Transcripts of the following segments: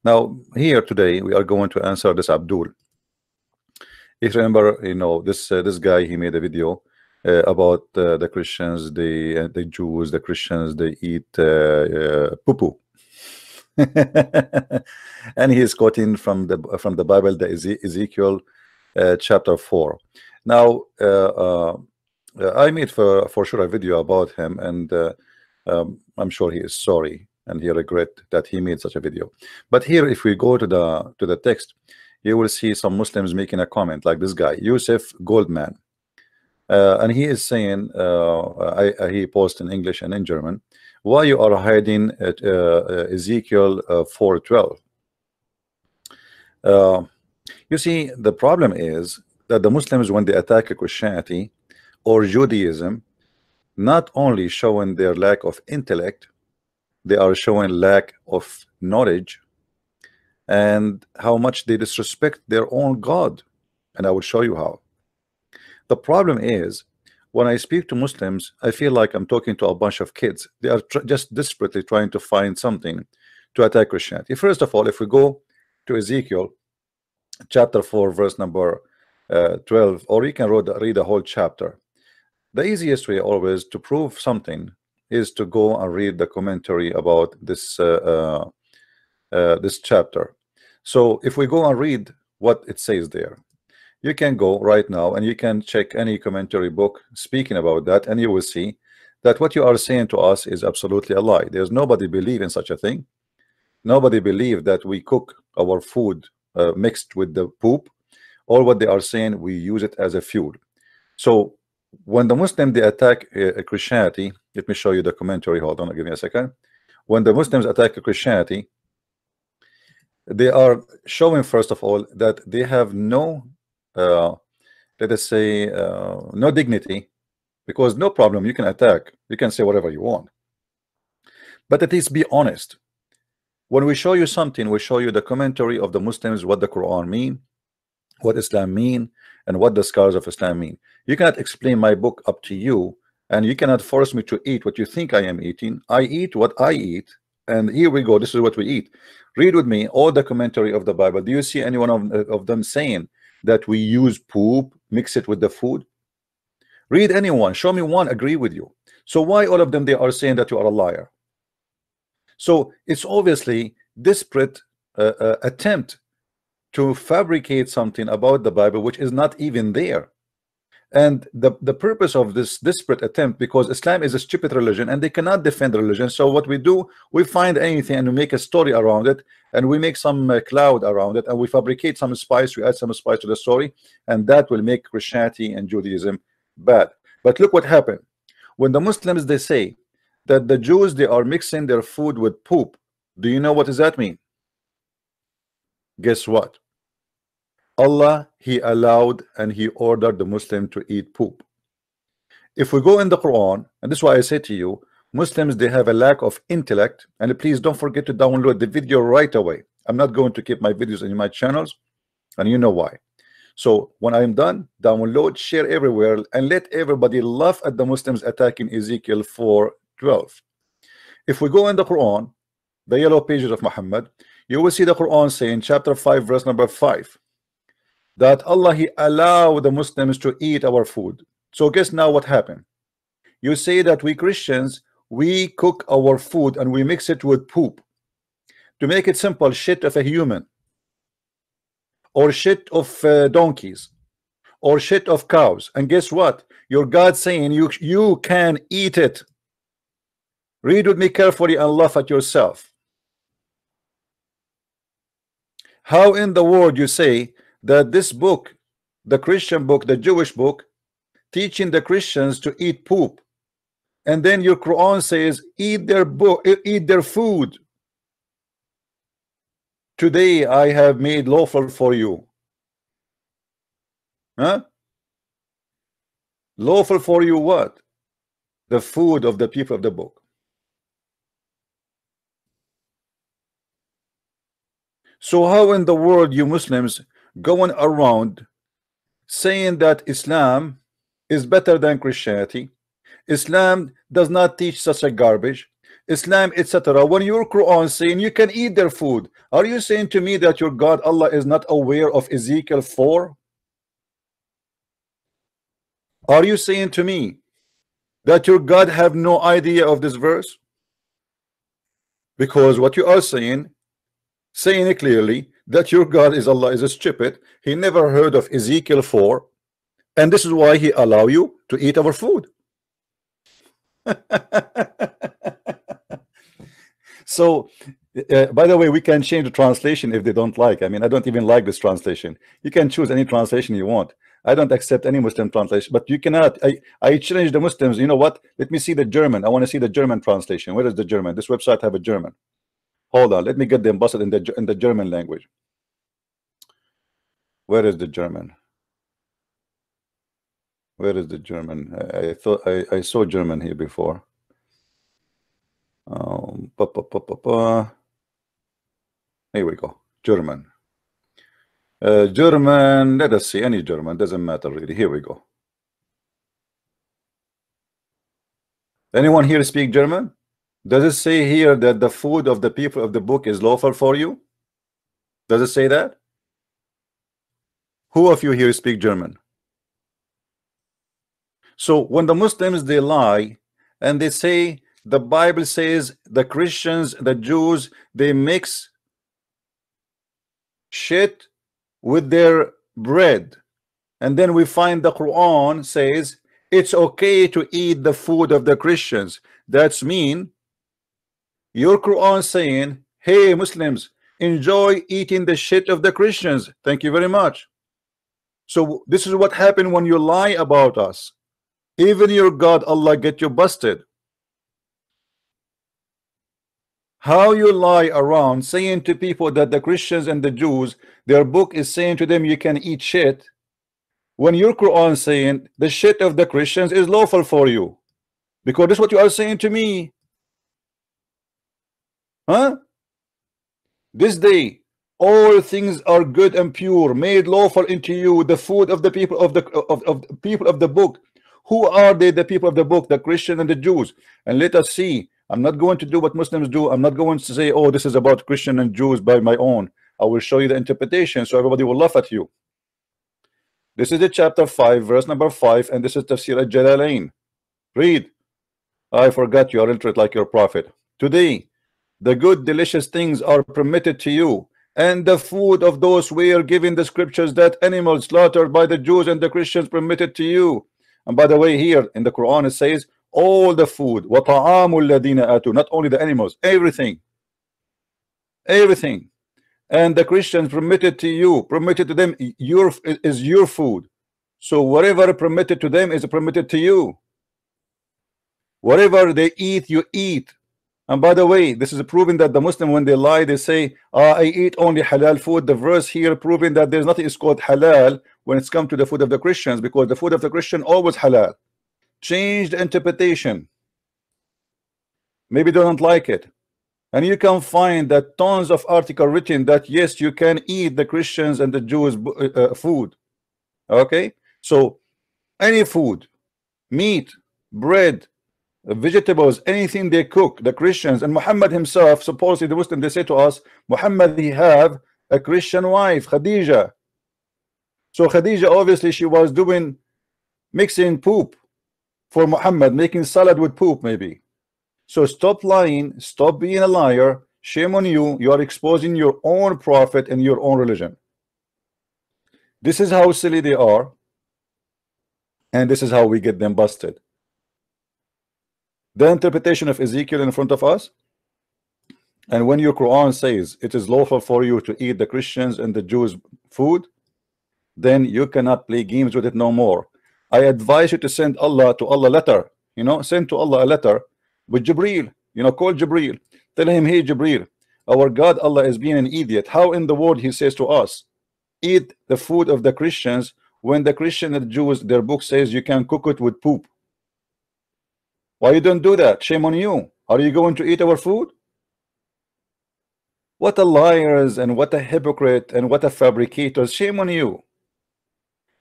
Now, here today, we are going to answer this Abdul. If you remember, this guy, he made a video about the Christians, the Jews, the Christians, they eat poo-poo. And he is quoting from the Bible, the Ezekiel chapter 4. Now, I made for sure a video about him, and I'm sure he is sorry and he regret that he made such a video. But here, if we go to the text, you will see some Muslims making a comment like this guy, Yusuf Goldman, and he is saying, he posted in English and in German, why you are hiding at Ezekiel 4:12. You see, the problem is that the Muslims, when they attack Christianity or Judaism, not only showing their lack of intellect, they are showing lack of knowledge and how much they disrespect their own God. And I will show you how. The problem is, when I speak to Muslims, I feel like I'm talking to a bunch of kids. They are just desperately trying to find something to attack Christianity. First of all, if we go to Ezekiel chapter 4 verse number 12, or you can read the whole chapter. The easiest way always to prove something is to go and read the commentary about this this chapter. So if we go and read what it says there, you can go right now and you can check any commentary book speaking about that, and you will see that what you are saying to us is absolutely a lie. There's nobody believe in such a thing. Nobody believe that we cook our food mixed with the poop. All what they are saying, we use it as a fuel. So when the Muslim they attack Christianity, let me show you the commentary. Hold on, give me a second. When the Muslims attack Christianity, they are showing first of all that they have no let us say no dignity, because no problem, you can attack, you can say whatever you want, but at least be honest. When we show you something, we show you the commentary of the Muslims, what the Quran mean, what Islam mean, and what the scholars of Islam mean. You cannot explain my book up to you, and you cannot force me to eat what you think I am eating. I eat what I eat, and here we go, this is what we eat. Read with me all the commentary of the Bible. Do you see any one of them saying that we use poop, mix it with the food? Read anyone, show me one agree with you. So why all of them they are saying that you are a liar? So it's obviously desperate attempt to fabricate something about the Bible which is not even there. And the purpose of this desperate attempt, because Islam is a stupid religion and they cannot defend the religion, so what we do, we find anything and we make a story around it, and we make some cloud around it, and we fabricate some spice, we add some spice to the story, and that will make Christianity and Judaism bad. But look what happened when the Muslims they say that the Jews they are mixing their food with poop. Do you know what does that mean? Guess what? Allah, he allowed and he ordered the Muslim to eat poop. If we go in the Quran, and this is why I say to you, Muslims they have a lack of intellect, and please don't forget to download the video right away. I'm not going to keep my videos in my channels, and you know why. So when I'm done, download, share everywhere, and let everybody laugh at the Muslims attacking Ezekiel 4:12. If we go in the Quran, the yellow pages of Muhammad, you will see the Quran saying chapter 5 verse number 5 that Allah he allowed the Muslims to eat our food. So guess now what happened? You say that we Christians, we cook our food and we mix it with poop. To make it simple, shit of a human, or shit of donkeys, or shit of cows. And guess what? Your God saying you can eat it. Read with me carefully and laugh at yourself. How in the world you say that this book, the Christian book, the Jewish book, teaching the Christians to eat poop, and then your Quran says eat their book, eat their food. Today I have made lawful for you. Huh? Lawful for you what? The food of the people of the book. So how in the world you Muslims going around saying that Islam is better than Christianity? Islam does not teach such a garbage. Islam, etc., when your Quran saying you can eat their food, are you saying to me that your God Allah is not aware of Ezekiel 4? Are you saying to me that your God have no idea of this verse? Because what you are saying it clearly that your God is Allah is a stupid. He never heard of Ezekiel 4, and this is why he allow you to eat our food. So by the way, we can change the translation if they don't like. I mean, I don't even like this translation. You can choose any translation you want. I don't accept any Muslim translation, but you cannot. I challenge the Muslims. You know what? Let me see the German. I want to see the German translation. Where is the German? This website have a German. Hold on. Let me get them busted in the German language. Where is the German? Where is the German? I thought I saw German here before. Here we go. German. German. Let us see any German. Doesn't matter really. Here we go. Anyone here speak German? Does it say here that the food of the people of the book is lawful for you? Does it say that? Who of you here speak German? So when the Muslims they lie and they say the Bible says the Christians, the Jews, they mix shit with their bread, and then we find the Quran says it's okay to eat the food of the Christians. That's mean your Quran saying, hey Muslims, enjoy eating the shit of the Christians. Thank you very much. So this is what happened when you lie about us. Even your God Allah get you busted. How you lie around saying to people that the Christians and the Jews, their book is saying to them you can eat shit, when your Quran saying the shit of the Christians is lawful for you. Because this is what you are saying to me. Huh? This day all things are good and pure, made lawful into you, the food of the people of the people of the book. Who are they, the people of the book? The Christian and the Jews. And let us see. I'm not going to do what Muslims do. I'm not going to say, oh, this is about Christian and Jews by my own. I will show you the interpretation so everybody will laugh at you. This is the chapter 5, verse number 5, and this is Tafsir al-Jalalain. Read. I forgot you are illiterate like your prophet. Today, the good, delicious things are permitted to you, and the food of those we are given the scriptures that animals slaughtered by the Jews and the Christians permitted to you. And by the way, here in the Quran it says all the food, وَطَعَامُ الَّذِينَ آتُوا, not only the animals, everything. Everything. And the Christians permitted to you, permitted to them, is your food. So whatever permitted to them is permitted to you. Whatever they eat, you eat. And by the way, this is proving that the Muslim, when they lie, they say, I eat only halal food. The verse here proving that there's nothing is called halal when it's come to the food of the Christians, because the food of the Christian always halal. Change the interpretation. Maybe they don't like it. And you can find that tons of article written that yes, you can eat the Christians and the Jews food. Okay, so any food, meat, bread, vegetables, anything they cook, the Christians and Muhammad himself, supposedly the Muslim, they say to us, Muhammad, he have a Christian wife, Khadija. So Khadija, obviously she was doing mixing poop for Muhammad, making salad with poop maybe. So stop lying, stop being a liar. Shame on you. You are exposing your own prophet and your own religion. This is how silly they are, and this is how we get them busted. The interpretation of Ezekiel in front of us, and when your Quran says it is lawful for you to eat the Christians and the Jews food, then you cannot play games with it no more. I advise you to send Allah to Allah letter, you know, send to Allah a letter with Jibreel, you know, call Jibreel, tell him, hey Jibreel, our God Allah is being an idiot. How in the world he says to us, eat the food of the Christians, when the Christian and the Jews, their book says you can cook it with poop? Why you don't do that? Shame on you. Are you going to eat our food? What a liars and what a hypocrite and what a fabricators. Shame on you.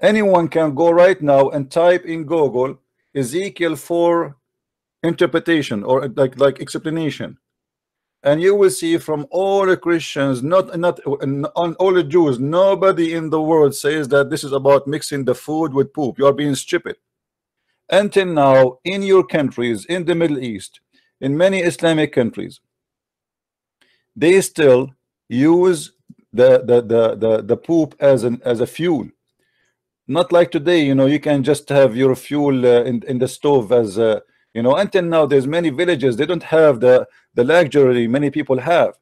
Anyone can go right now and type in Google Ezekiel 4 interpretation or like explanation, and you will see from all the Christians, not on all the Jews, nobody in the world says that this is about mixing the food with poop. You are being stupid. Until now, in your countries, in the Middle East, in many Islamic countries, they still use the poop as a fuel. Not like today, you know, you can just have your fuel in the stove as you know. Until now, there's many villages, they don't have the luxury many people have.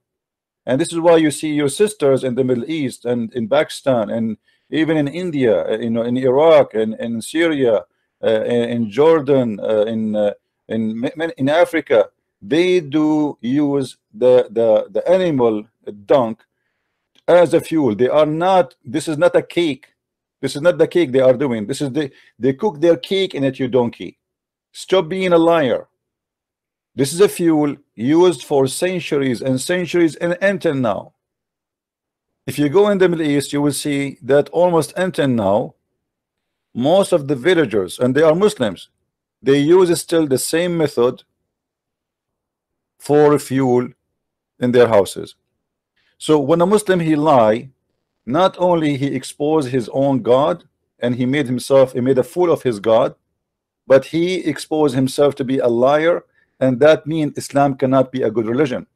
And this is why you see your sisters in the Middle East and in Pakistan and even in India, you know, in Iraq and in Syria, in Jordan, in Africa, they do use the animal dung as a fuel. They are not, this is not a cake. This is not the cake they are doing. This is they cook their cake in it, you donkey. Stop being a liar. This is a fuel used for centuries and centuries and until now. If you go in the Middle East, you will see that almost until now, most of the villagers, and they are Muslims, they use still the same method for fuel in their houses. So when a Muslim he lie, not only he exposed his own God and he made a fool of his God, but he exposed himself to be a liar, and that means Islam cannot be a good religion.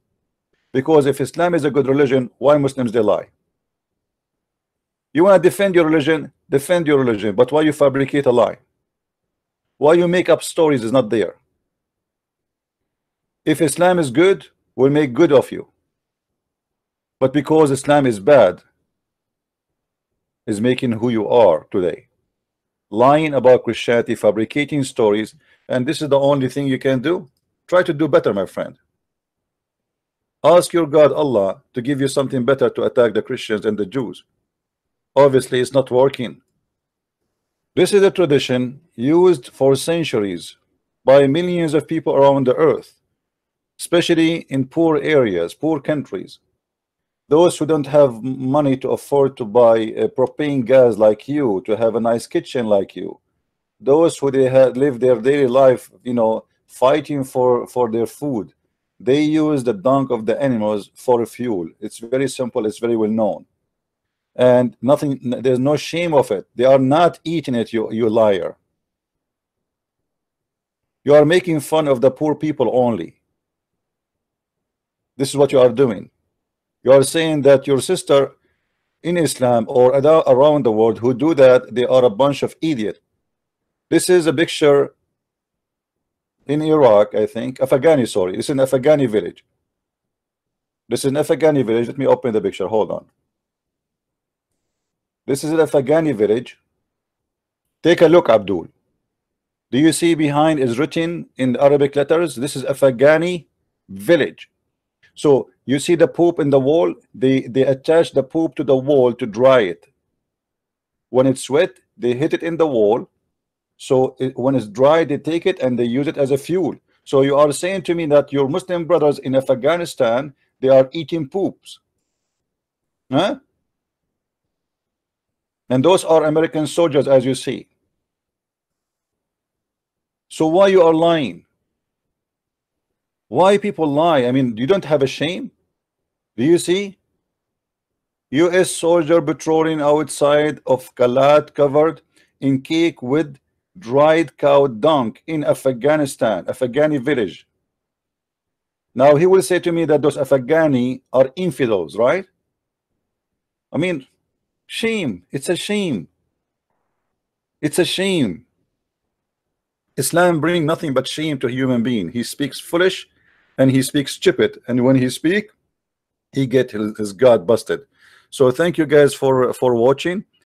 Because if Islam is a good religion, why Muslims they lie? You want to defend your religion, but why you fabricate a lie? Why you make up stories is not there. If Islam is good, we'll make good of you. But because Islam is bad, is making who you are today. Lying about Christianity, fabricating stories, and this is the only thing you can do. Try to do better, my friend. Ask your God Allah to give you something better to attack the Christians and the Jews. Obviously it's not working. This is a tradition used for centuries by millions of people around the earth, especially in poor areas, poor countries. Those who don't have money to afford to buy propane gas like you, to have a nice kitchen like you, those who they have live their daily life, you know, fighting for their food, they use the dung of the animals for fuel. It's very simple, it's very well known, and nothing, there's no shame of it. They are not eating it, you liar. You are making fun of the poor people only. This is what you are doing. You are saying that your sister in Islam or around the world who do that, they are a bunch of idiots. This is a picture in Iraq, I think, Afghani, sorry, it's an Afghani village. This is an Afghani village. Let me open the picture, hold on. This is an Afghani village. Take a look, Abdul. Do you see behind is written in Arabic letters? This is Afghani village. So you see the poop in the wall, they attach the poop to the wall to dry it. When it's wet, they hit it in the wall. So when it's dry, they take it and they use it as a fuel. So you are saying to me that your Muslim brothers in Afghanistan, they are eating poops, huh? And those are American soldiers, as you see. So why you are lying? Why people lie? I mean, you don't have a shame? Do you see? US soldier patrolling outside of Kalat covered in cake with dried cow dung in Afghanistan, Afghani village. Now he will say to me that those Afghani are infidels, right? I mean, shame. It's a shame. It's a shame. Islam brings nothing but shame to a human being. He speaks foolish and he speaks stupid, and when he speak, he get his God busted. So thank you guys for watching.